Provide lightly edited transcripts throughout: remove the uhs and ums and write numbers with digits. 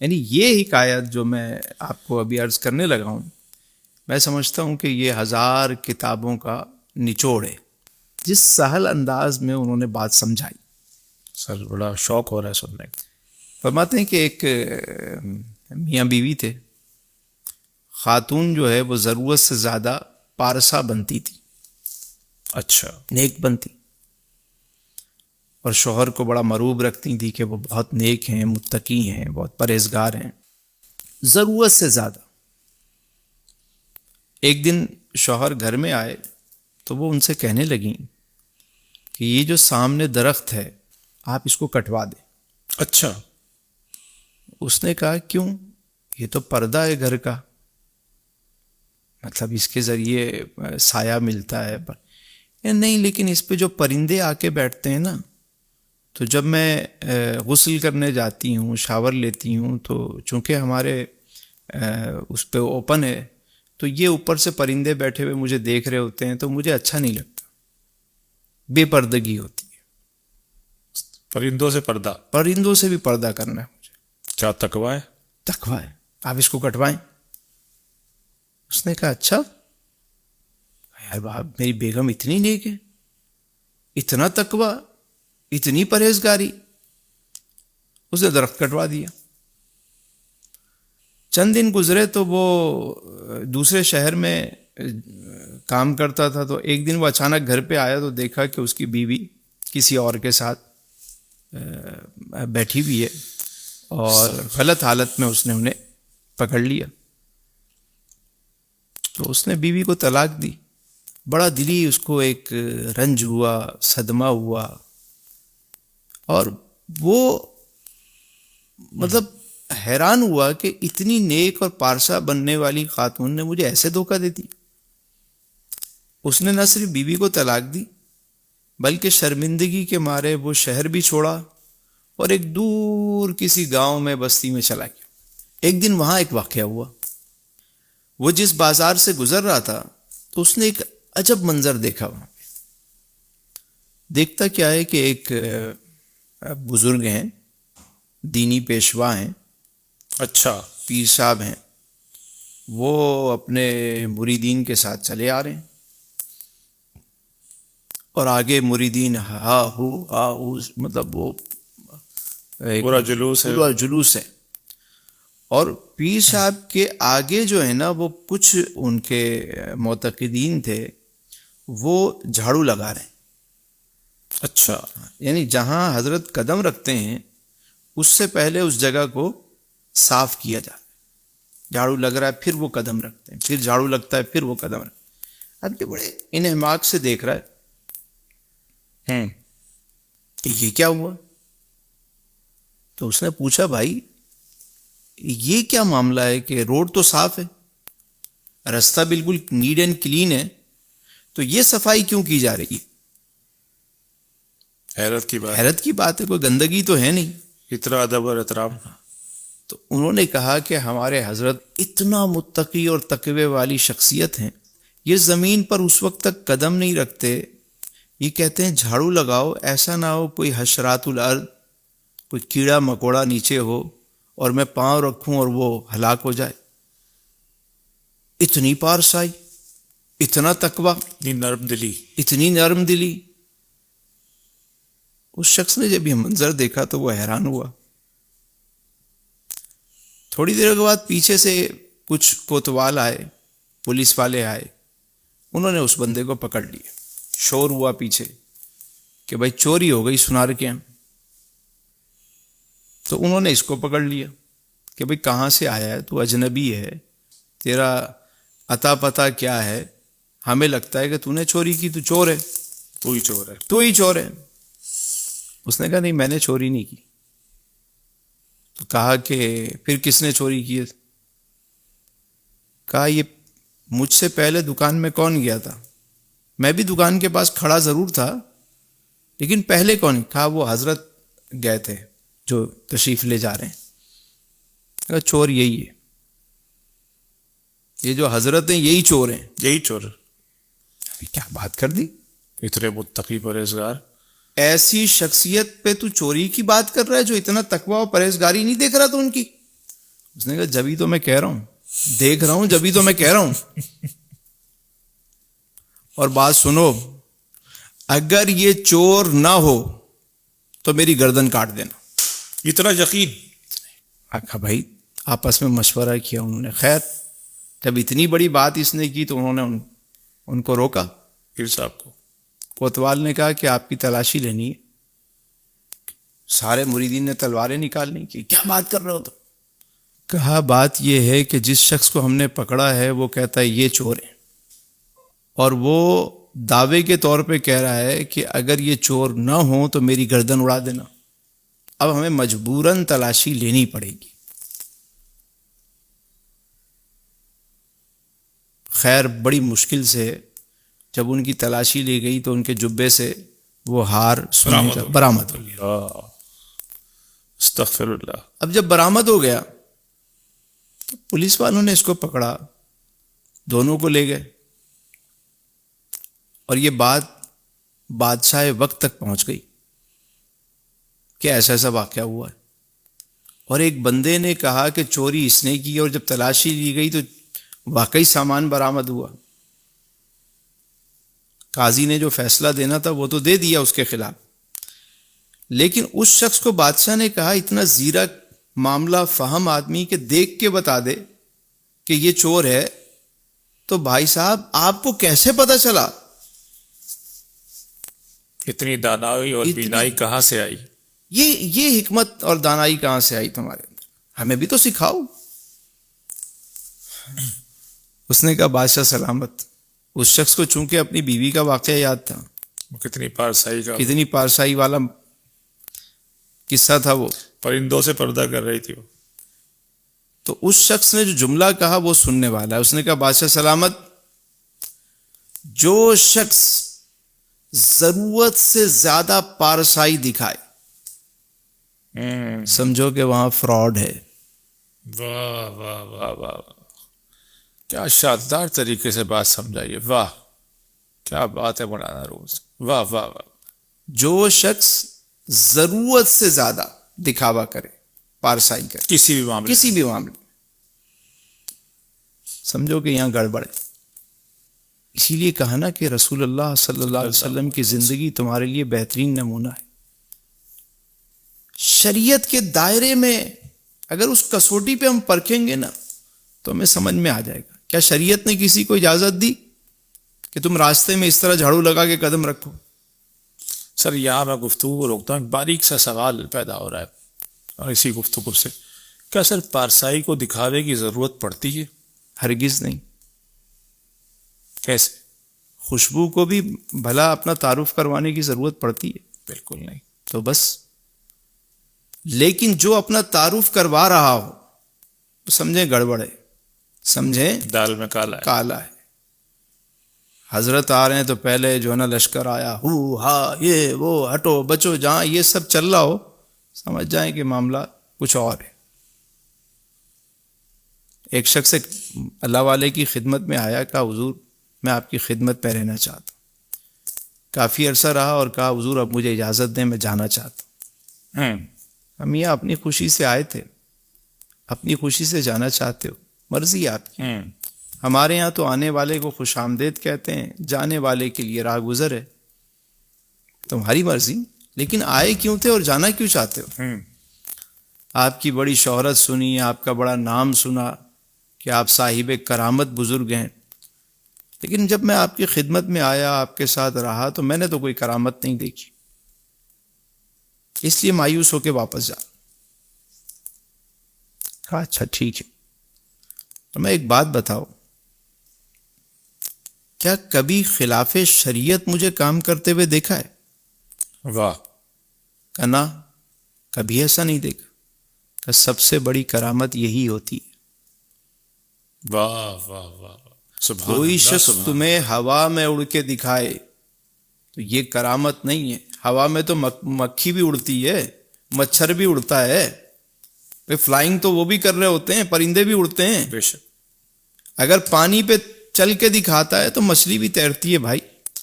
یعنی یہ حکایت جو میں آپ کو ابھی عرض کرنے لگا ہوں، میں سمجھتا ہوں کہ یہ 1000 کتابوں کا نچوڑ ہے، جس سہل انداز میں انہوں نے بات سمجھائی۔ سر بڑا شوق ہو رہا ہے سننے کا۔ فرماتے ہیں کہ ایک میاں بیوی تھے، خاتون جو ہے وہ ضرورت سے زیادہ پارسا بنتی تھی، اچھا، نیک بنتی، اور شوہر کو بڑا مروب رکھتی تھی کہ وہ بہت نیک ہیں، متقی ہیں، بہت پرہیزگار ہیں، ضرورت سے زیادہ۔ ایک دن شوہر گھر میں آئے تو وہ ان سے کہنے لگیں کہ یہ جو سامنے درخت ہے آپ اس کو کٹوا دیں۔ اچھا، اس نے کہا کیوں؟ یہ تو پردہ ہے گھر کا، مطلب اس کے ذریعے سایہ ملتا ہے۔ نہیں، لیکن اس پہ جو پرندے آ کے بیٹھتے ہیں نا، تو جب میں غسل کرنے جاتی ہوں، شاور لیتی ہوں، تو چونکہ ہمارے اس پہ اوپن ہے، تو یہ اوپر سے پرندے بیٹھے ہوئے مجھے دیکھ رہے ہوتے ہیں، تو مجھے اچھا نہیں لگتا، بے پردگی ہوتی ہے۔ پرندوں سے پردہ؟ پرندوں سے بھی پردہ کرنا ہے مجھے۔ کیا تقوی ہے؟ تقوی ہے، آپ اس کو کٹوائیں۔ اس نے کہا اچھا یار باپ، میری بیگم اتنی نیک ہے، اتنا تقوی، اتنی پرہیزگاری۔ اس نے درخت کٹوا دیا۔ چند دن گزرے تو وہ دوسرے شہر میں کام کرتا تھا، تو ایک دن وہ اچانک گھر پہ آیا تو دیکھا کہ اس کی بیوی کسی اور کے ساتھ بیٹھی ہوئی ہے، اور غلط حالت میں اس نے انہیں پکڑ لیا۔ تو اس نے بیوی کو طلاق دی۔ بڑا دلی اس کو ایک رنج ہوا، صدمہ ہوا، اور وہ مطلب حیران ہوا کہ اتنی نیک اور پارسا بننے والی خاتون نے مجھے ایسے دھوکہ دے دی۔ اس نے نہ صرف بیوی کو طلاق دی، بلکہ شرمندگی کے مارے وہ شہر بھی چھوڑا اور ایک دور کسی گاؤں میں بستی میں چلا گیا۔ ایک دن وہاں ایک واقعہ ہوا۔ وہ جس بازار سے گزر رہا تھا تو اس نے ایک عجب منظر دیکھا وہاں پہ۔ دیکھتا کیا ہے کہ ایک بزرگ ہیں، دینی پیشوا ہیں، اچھا، پیر صاحب ہیں، وہ اپنے مریدین کے ساتھ چلے آ رہے ہیں، اور آگے مریدین ہا ہو مطلب وہ پورا جلوس ہے، پورا جلوس ہے، اور پیر صاحب کے آگے جو ہے نا، وہ کچھ ان کے معتقدین تھے، وہ جھاڑو لگا رہے ہیں۔ اچھا، یعنی جہاں حضرت قدم رکھتے ہیں اس سے پہلے اس جگہ کو صاف کیا جاتا ہے۔ جھاڑو لگ رہا ہے، پھر وہ قدم رکھتے ہیں، پھر جھاڑو لگتا ہے، پھر وہ قدم رکھتے ہیں۔ اب یہ بڑے انہماک سے دیکھ رہا ہے کہ یہ کیا ہوا؟ تو اس نے پوچھا بھائی یہ کیا معاملہ ہے کہ روڈ تو صاف ہے، راستہ بالکل نیٹ اینڈ کلین ہے، تو یہ صفائی کیوں کی جا رہی ہے؟ حیرت کی بات، حیرت کی بات ہے، کوئی گندگی تو ہے نہیں۔ اتنا ادب اور احترام۔ تو انہوں نے کہا کہ ہمارے حضرت اتنا متقی اور تقوی والی شخصیت ہیں، یہ زمین پر اس وقت تک قدم نہیں رکھتے، یہ کہتے ہیں جھاڑو لگاؤ، ایسا نہ ہو کوئی حشرات الارض، کوئی کیڑا مکوڑا نیچے ہو اور میں پاؤں رکھوں اور وہ ہلاک ہو جائے۔ اتنی پارسائی، اتنا تقوی، اتنی نرم دلی۔ اتنی نرم دلی۔ اس شخص نے جب یہ منظر دیکھا تو وہ حیران ہوا۔ تھوڑی دیر کے بعد پیچھے سے کچھ کوتوال آئے، پولیس والے آئے، انہوں نے اس بندے کو پکڑ لیا۔ شور ہوا پیچھے کہ بھائی چوری ہو گئی سنار کے یہاں۔ تو انہوں نے اس کو پکڑ لیا کہ بھائی کہاں سے آیا ہے، تو اجنبی ہے، تیرا عطا پتہ کیا ہے؟ ہمیں لگتا ہے کہ تو نے چوری کی، تو چور ہے، تو ہی چور ہے، تو ہی چور ہے۔ اس نے کہا نہیں میں نے چوری نہیں کی۔ تو کہا کہ پھر کس نے چوری کی ہے؟ کہا یہ مجھ سے پہلے دکان میں کون گیا تھا؟ میں بھی دکان کے پاس کھڑا ضرور تھا، لیکن پہلے کون؟ کہا وہ حضرت گئے تھے جو تشریف لے جا رہے ہیں۔ کہا چور یہی ہے، یہ جو حضرت ہیں یہی چور ہیں۔ یہی چور۔ کیا بات کر دی! اتنے متقی پرہیزگار، ایسی شخصیت پہ تو چوری کی بات کر رہا ہے جو اتنا تقوی و پرہیزگاری نہیں دیکھ رہا تو ان کی؟ اس نے کہا جبھی تو میں کہہ رہا ہوں، دیکھ رہا ہوں جبھی تو میں کہہ رہا ہوں. اور بات سنو، اگر یہ چور نہ ہو تو میری گردن کاٹ دینا. اتنا یقین. آقا بھائی آپس میں مشورہ کیا انہوں نے. خیر جب اتنی بڑی بات اس نے کی تو انہوں نے ان کو روکا. پیر صاحب کو کوتوال نے کہا کہ آپ کی تلاشی لینی ہے. سارے مریدین نے تلواریں نکالنے کی. کیا بات کر رہے ہو؟ تو کہا بات یہ ہے کہ جس شخص کو ہم نے پکڑا ہے وہ کہتا ہے یہ چور ہے، اور وہ دعوے کے طور پہ کہہ رہا ہے کہ اگر یہ چور نہ ہو تو میری گردن اڑا دینا. اب ہمیں مجبوراً تلاشی لینی پڑے گی. خیر بڑی مشکل سے جب ان کی تلاشی لی گئی تو ان کے جبے سے وہ ہار سونے کا برآمد ہو گیا. استغفر اللہ. اب جب برآمد ہو گیا تو پولیس والوں نے اس کو پکڑا، دونوں کو لے گئے، اور یہ بات بادشاہ وقت تک پہنچ گئی کہ ایسا ایسا واقعہ ہوا ہے. اور ایک بندے نے کہا کہ چوری اس نے کی، اور جب تلاشی لی گئی تو واقعی سامان برآمد ہوا. قاضی نے جو فیصلہ دینا تھا وہ تو دے دیا اس کے خلاف، لیکن اس شخص کو بادشاہ نے کہا اتنا زیرک معاملہ فہم آدمی کہ دیکھ کے بتا دے کہ یہ چور ہے. تو بھائی صاحب آپ کو کیسے پتا چلا؟ اتنی دانائی اور بینائی کہاں سے آئی؟ یہ حکمت اور دانائی کہاں سے آئی تمہارے اندر؟ ہمیں بھی تو سکھاؤ. اس نے کہا بادشاہ سلامت. اس شخص کو چونکہ اپنی بیوی کا واقعہ یاد تھا، کتنی پارسائی کا، کتنی پارسائی والا قصہ تھا وہ، پرندوں سے پردہ کر رہی تھی وہ. تو اس شخص نے جو جملہ کہا وہ سننے والا ہے. اس نے کہا بادشاہ سلامت، جو شخص ضرورت سے زیادہ پارسائی دکھائے سمجھو کہ وہاں فراڈ ہے. واہ واہ واہ واہ، کیا شاندار طریقے سے بات سمجھائیے. واہ کیا بات ہے مولانا روز. واہ واہ واہ. جو شخص ضرورت سے زیادہ دکھاوا کرے، پارسائی کرے کسی بھی معاملے، کسی بھی معاملے، سمجھو کہ یہاں گڑبڑ ہے. اسی لیے کہا نا کہ رسول اللہ صلی اللہ علیہ وسلم کی زندگی تمہارے لیے بہترین نمونہ ہے. شریعت کے دائرے میں اگر اس کسوٹی پہ ہم پرکھیں گے نا تو ہمیں سمجھ میں آ جائے گا. کیا شریعت نے کسی کو اجازت دی کہ تم راستے میں اس طرح جھاڑو لگا کے قدم رکھو؟ سر یہاں میں گفتگو کو روکتا ہوں. باریک سا سوال پیدا ہو رہا ہے اور اسی گفتگو سے، کیا سر پارسائی کو دکھاوے کی ضرورت پڑتی ہے؟ ہرگز نہیں. کیسے؟ خوشبو کو بھی بھلا اپنا تعارف کروانے کی ضرورت پڑتی ہے؟ بالکل نہیں. تو بس، لیکن جو اپنا تعارف کروا رہا ہو تو سمجھیں گڑبڑ ہے، سمجھیں دال میں کالا ہے. کالا ہے. حضرت آ رہے ہیں تو پہلے جو ہے نا لشکر آیا، ہو ہا یہ وہ ہٹو بچو، جہاں یہ سب چل رہا ہو سمجھ جائیں کہ معاملہ کچھ اور ہے. ایک شخص اللہ والے کی خدمت میں آیا، کہا حضور میں آپ کی خدمت پہ رہنا چاہتا ہوں. کافی عرصہ رہا اور کہا حضور اب مجھے اجازت دیں، میں جانا چاہتا ہوں. ہم یہ اپنی خوشی سے آئے تھے، اپنی خوشی سے جانا چاہتے ہو، مرضی ہے آپ کی. ہمارے یہاں تو آنے والے کو خوش آمدید کہتے ہیں، جانے والے کے لیے راہ گزر ہے. تمہاری مرضی، لیکن آئے کیوں تھے اور جانا کیوں چاہتے ہو؟ آپ کی بڑی شہرت سنی، آپ کا بڑا نام سنا کہ آپ صاحب کرامت بزرگ ہیں، لیکن جب میں آپ کی خدمت میں آیا، آپ کے ساتھ رہا، تو میں نے تو کوئی کرامت نہیں دیکھی، اس لیے مایوس ہو کے واپس جا. کہا اچھا ٹھیک ہے. تو میں ایک بات بتاؤ، کیا کبھی خلاف شریعت مجھے کام کرتے ہوئے دیکھا ہے؟ واہ. کہ نہ، کبھی ایسا نہیں دیکھا. کہ سب سے بڑی کرامت یہی ہوتی ہے. واہ واہ واہ. سبحان کوئی اللہ، شخص سبحان تمہیں ہوا میں اڑ کے دکھائے تو یہ کرامت نہیں ہے. ہوا میں تو مکھی بھی اڑتی ہے، مچھر بھی اڑتا ہے، فلائنگ تو وہ بھی کر رہے ہوتے ہیں، پرندے بھی اڑتے ہیں. بے شک. اگر پانی پہ چل کے دکھاتا ہے تو مچھلی بھی تیرتی ہے بھائی.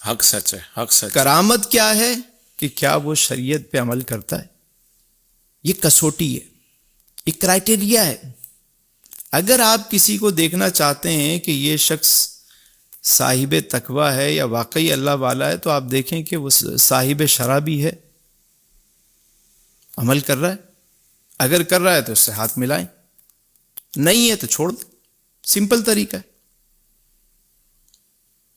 حق سچ ہے، حق سچ. کرامت کیا ہے کہ کیا وہ شریعت پہ عمل کرتا ہے. یہ کسوٹی ہے، یہ کرائٹیریا ہے. اگر آپ کسی کو دیکھنا چاہتے ہیں کہ یہ شخص صاحب تقوی ہے یا واقعی اللہ والا ہے، تو آپ دیکھیں کہ وہ صاحب شرابی ہے، عمل کر رہا ہے، اگر کر رہا ہے تو اس سے ہاتھ ملائیں، نہیں ہے تو چھوڑ دیں، سمپل طریقہ ہے۔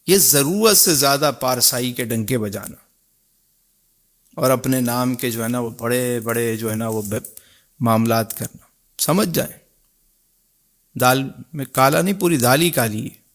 یہ ضرورت سے زیادہ پارسائی کے ڈنکے بجانا اور اپنے نام کے جو ہے نا وہ بڑے بڑے جو ہے نا وہ معاملات کرنا، سمجھ جائیں دال میں کالا نہیں، پوری دال ہی کالی ہے۔